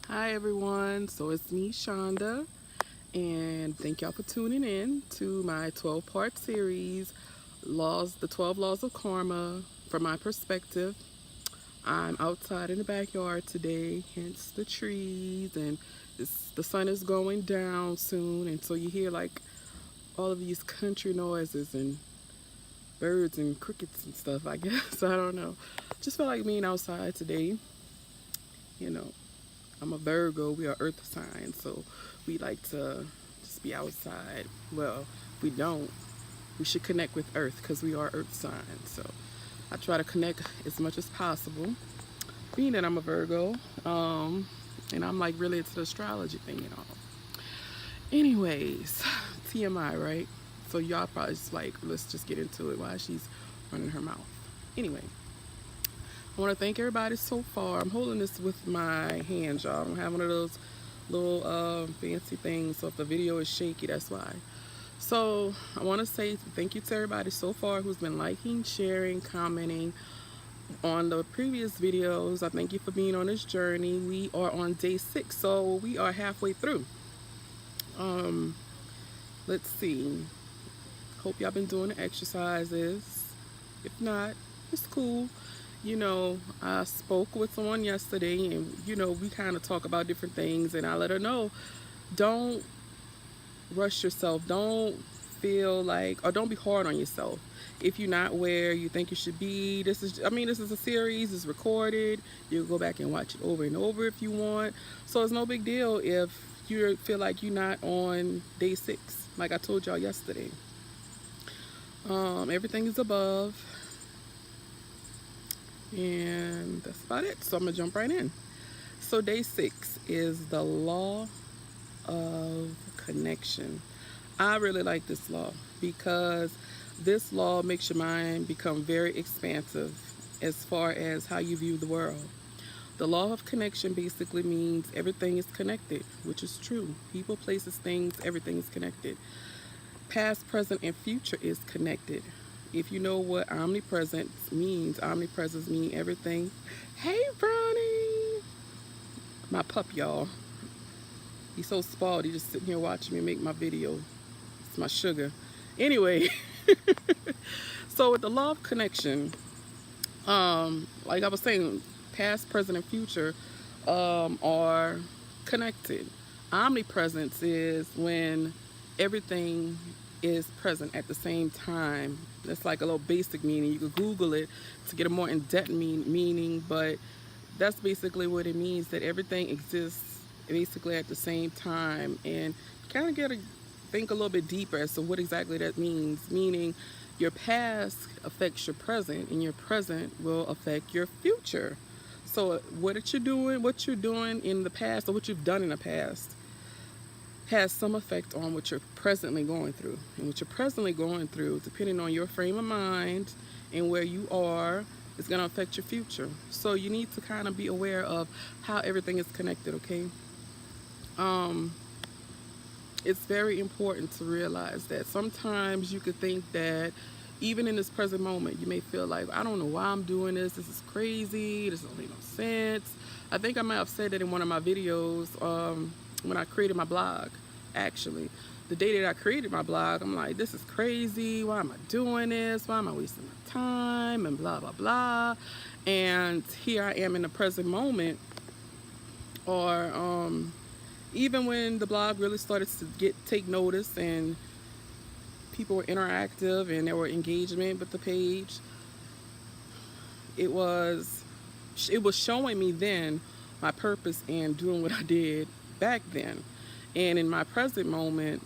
Hi everyone, so it's me Shonda, and thank y'all for tuning in to my 12-part series, the 12 Laws of Karma. From my perspective, I'm outside in the backyard today, hence the trees, and the sun is going down soon, and so you hear like all of these country noises and birds and crickets and stuff, I guess. I don't know. Just felt like being outside today, you know. I'm a Virgo. We are earth signs, so we like to just be outside. Well, if we don't, we should connect with earth because we are earth signs. So I try to connect as much as possible. Being that I'm a Virgo, and I'm like really into the astrology thing and all. Anyways, TMI, right? So y'all probably just like, let's just get into it while she's running her mouth. Anyway, I want to thank everybody so far. I'm holding this with my hands, y'all. I don't have one of those little fancy things, so if the video is shaky, that's why. So I want to say thank you to everybody so far who's been liking, sharing, commenting on the previous videos. I thank you for being on this journey. We are on day 6, so we are halfway through. Let's see. Hope y'all been doing the exercises. If not, it's cool. I spoke with someone yesterday, and we kind of talk about different things, and I let her know, don't rush yourself. Don't feel like, or don't be hard on yourself if you're not where you think you should be. This is a series. It's recorded. You can go back and watch it over and over if you want. So it's no big deal if you feel like you're not on day 6, like I told y'all yesterday. Everything is above. And that's about it. So I'm gonna jump right in. So day 6 is the law of connection. I really like this law because this law makes your mind become very expansive as far as how you view the world. The law of connection basically means everything is connected, which is true. People, places, things, everything is connected. Past, present, and future is connected. If you know what omnipresence means everything. Hey, Brownie! My pup, y'all. He's so spoiled. He's just sitting here watching me make my video. It's my sugar. Anyway, so with the law of connection, like I was saying, past, present, and future are connected. Omnipresence is when everything is present at the same time. That's like a little basic meaning. You could Google it to get a more in-depth meaning, but that's basically what it means, that everything exists basically at the same time. And you kind of got to think a little bit deeper as to what exactly that means, meaning your past affects your present, and your present will affect your future. So what you're doing in the past, or what you've done in the past, has some effect on what you're presently going through. And what you're presently going through, depending on your frame of mind and where you are, is going to affect your future. So you need to kind of be aware of how everything is connected, okay? It's very important to realize that sometimes you could think that even in this present moment, you may feel like, I don't know why I'm doing this. This is crazy. This doesn't make no sense. I think I might have said that in one of my videos, when I created my blog. Actually, the day that I created my blog, I'm like, this is crazy. Why am I doing this? Why am I wasting my time? And blah, blah, blah. And here I am in the present moment. Or even when the blog really started to take notice and people were interactive and there were engagement with the page, it was showing me then my purpose in doing what I did back then. And in my present moment,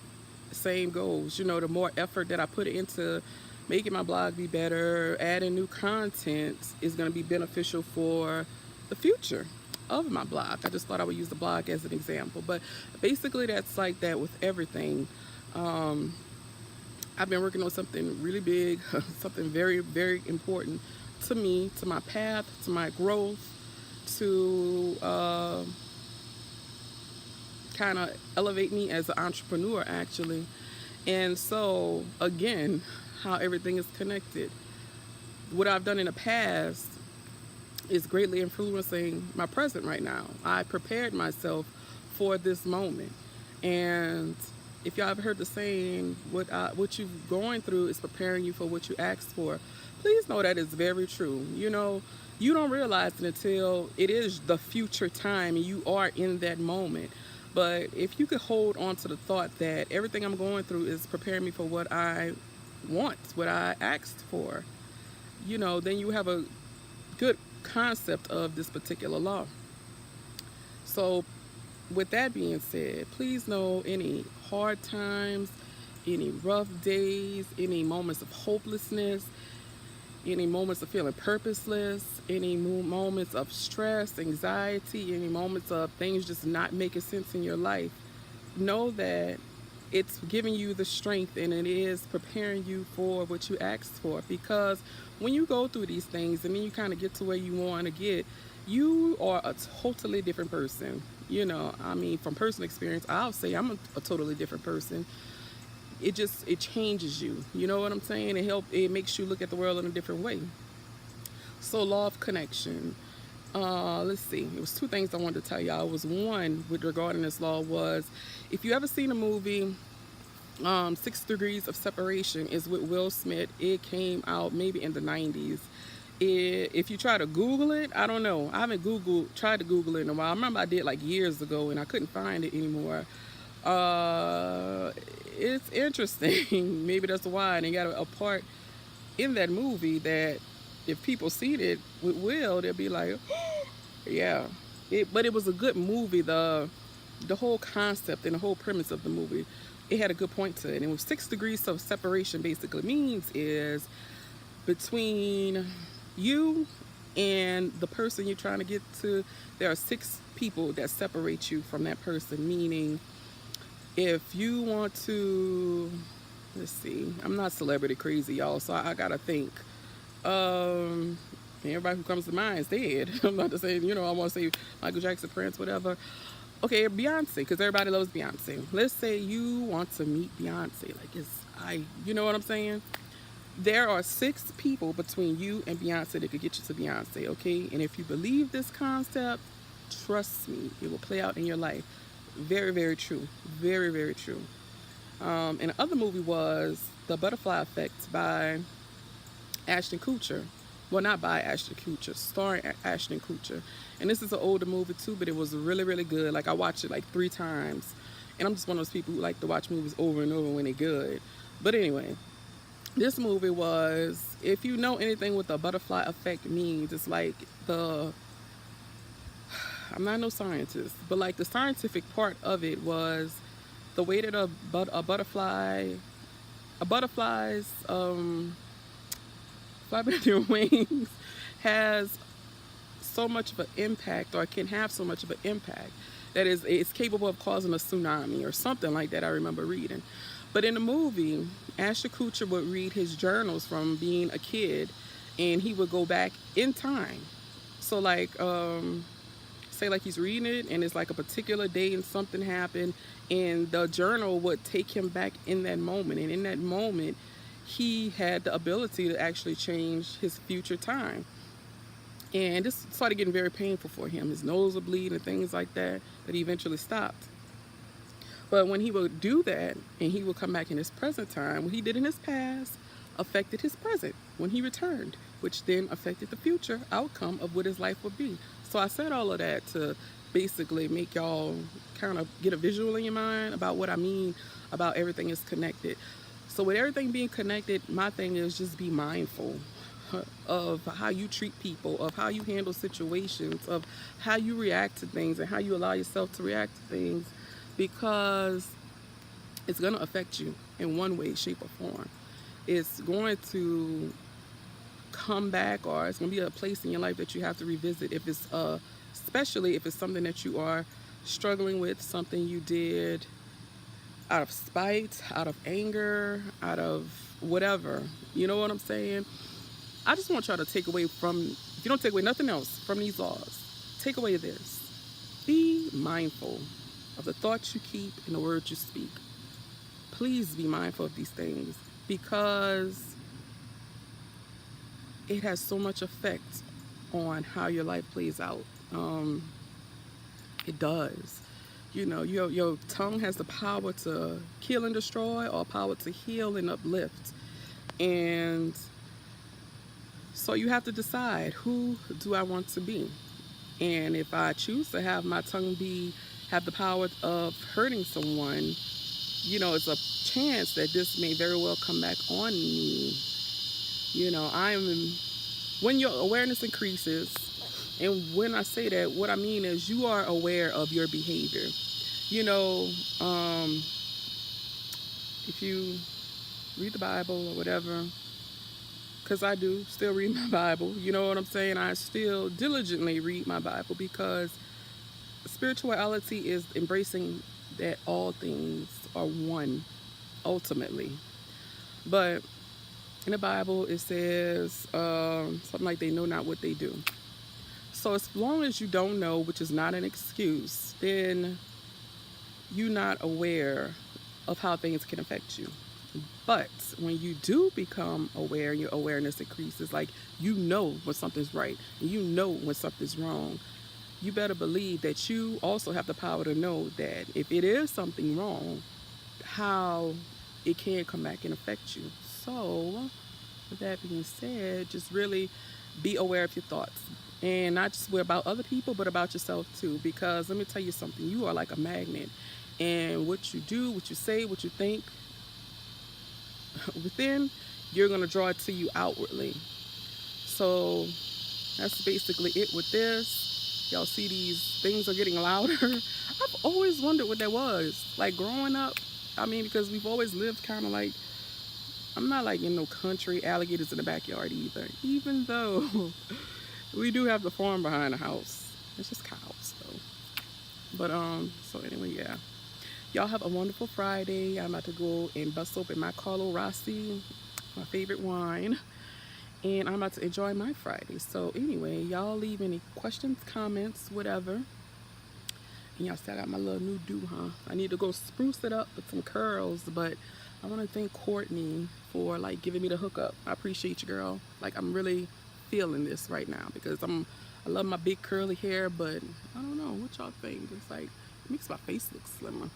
same goes. The more effort that I put into making my blog be better, adding new content, is going to be beneficial for the future of my blog. I just thought I would use the blog as an example. But basically that's like that with everything. I've been working on something really big, something very, very important to me, to my path, to my growth, to kind of elevate me as an entrepreneur, actually. And so again, how everything is connected. What I've done in the past is greatly influencing my present right now. I prepared myself for this moment. And if y'all ever heard the saying, what you're going through is preparing you for what you asked for, please know that is very true. You know, you don't realize it until it is the future time and you are in that moment. But if you could hold on to the thought that everything I'm going through is preparing me for what I want, what I asked for, you know, then you have a good concept of this particular law. So, with that being said, please know any hard times, any rough days, any moments of hopelessness, any moments of feeling purposeless, any moments of stress, anxiety, any moments of things just not making sense in your life, know that it's giving you the strength and it is preparing you for what you asked for. Because when you go through these things and then you kind of get to where you want to get, you are a totally different person. You know, I mean, from personal experience, I'll say I'm a totally different person. It changes you. You know what I'm saying? It makes you look at the world in a different way. So law of connection. Let's see. It was two things I wanted to tell y'all. It was one with regarding this law was, if you ever seen a movie, 6 Degrees of Separation is with Will Smith. It came out maybe in the 90s. If you try to Google it, I don't know. I haven't tried to Google it in a while. I remember I did like years ago and I couldn't find it anymore. It's interesting. Maybe that's why. And they got a part in that movie that if people see it with Will, they'll be like, yeah. But it was a good movie. The whole concept and the whole premise of the movie, it had a good point to it. And it was 6 degrees of separation basically means is between you and the person you're trying to get to, there are 6 people that separate you from that person. Meaning, if you want to, let's see, I'm not celebrity crazy, y'all, so I gotta think. Everybody who comes to mind is dead. I'm not to say, you know, I want to say Michael Jackson, Prince, whatever. Okay, Beyonce, because everybody loves Beyonce. Let's say you want to meet Beyonce, you know what I'm saying? There are 6 people between you and Beyonce that could get you to Beyonce, okay? And if you believe this concept, trust me, it will play out in your life. Very, very true. Very, very true. And the other movie was The Butterfly Effect by Ashton Kutcher. Well, not by Ashton Kutcher, starring Ashton Kutcher. And this is an older movie too, but it was really, really good. Like, I watched it like 3 times. And I'm just one of those people who like to watch movies over and over when they're good. But anyway, this movie was, if you know anything what the butterfly effect means, it's like I'm not no scientist, but like the scientific part of it was the way that a butterfly's flapping their wings has so much of an impact, or can have so much of an impact, that it's capable of causing a tsunami or something like that. I remember reading. But in the movie, Ashton Kutcher would read his journals from being a kid, and he would go back in time. So like, say like he's reading it, and it's like a particular day and something happened, and the journal would take him back in that moment. And in that moment, he had the ability to actually change his future time. And this started getting very painful for him. His nose would bleed and things like that, but he eventually stopped. But when he would do that, and he would come back in his present time, what he did in his past affected his present when he returned, which then affected the future outcome of what his life would be. So I said all of that to basically make y'all kind of get a visual in your mind about what I mean about everything is connected. So with everything being connected, my thing is just be mindful of how you treat people, of how you handle situations, of how you react to things, and how you allow yourself to react to things, because it's going to affect you in one way, shape, or form. It's going to come back, or it's going to be a place in your life that you have to revisit, if it's especially if it's something that you are struggling with, something you did out of spite, out of anger, out of whatever. You know what I'm saying? I just want y'all to take away from, if you don't take away nothing else from these laws, take away this. Be mindful of the thoughts you keep and the words you speak. Please be mindful of these things, because it has so much effect on how your life plays out. It does. You know, your tongue has the power to kill and destroy, or power to heal and uplift. And so you have to decide, who do I want to be? And if I choose to have my tongue have the power of hurting someone, you know, it's a chance that this may very well come back on me. You know, when your awareness increases, and when I say that, what I mean is you are aware of your behavior. You know, if you read the Bible or whatever, because I do still read my Bible, you know what I'm saying? I still diligently read my Bible, because spirituality is embracing that all things are one, ultimately. But in the Bible, it says something like, they know not what they do. So as long as you don't know, which is not an excuse, then you're not aware of how things can affect you. But when you do become aware, your awareness increases, like you know when something's right and you know when something's wrong, you better believe that you also have the power to know that if it is something wrong, how it can come back and affect you. So with that being said, just really be aware of your thoughts, and not just about other people, but about yourself too. Because let me tell you something, you are like a magnet, and what you do, what you say, what you think within, you're going to draw it to you outwardly. So that's basically it with this. Y'all see these things are getting louder. I've always wondered what that was. Like growing up, I mean, because we've always lived kind of like, I'm not like in no country, alligators in the backyard either. Even though we do have the farm behind the house. It's just cows though. But so anyway, yeah. Y'all have a wonderful Friday. I'm about to go and bust open my Carlo Rossi, my favorite wine. And I'm about to enjoy my Friday. So anyway, y'all leave any questions, comments, whatever. And y'all see I got my little new do, huh? I need to go spruce it up with some curls, but I want to thank Courtney for like giving me the hookup. I appreciate you, girl. Like I'm really feeling this right now, because I love my big curly hair, but I don't know what y'all think. It's like it makes my face look slimmer.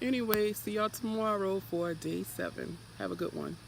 Anyway, see y'all tomorrow for day 7. Have a good one.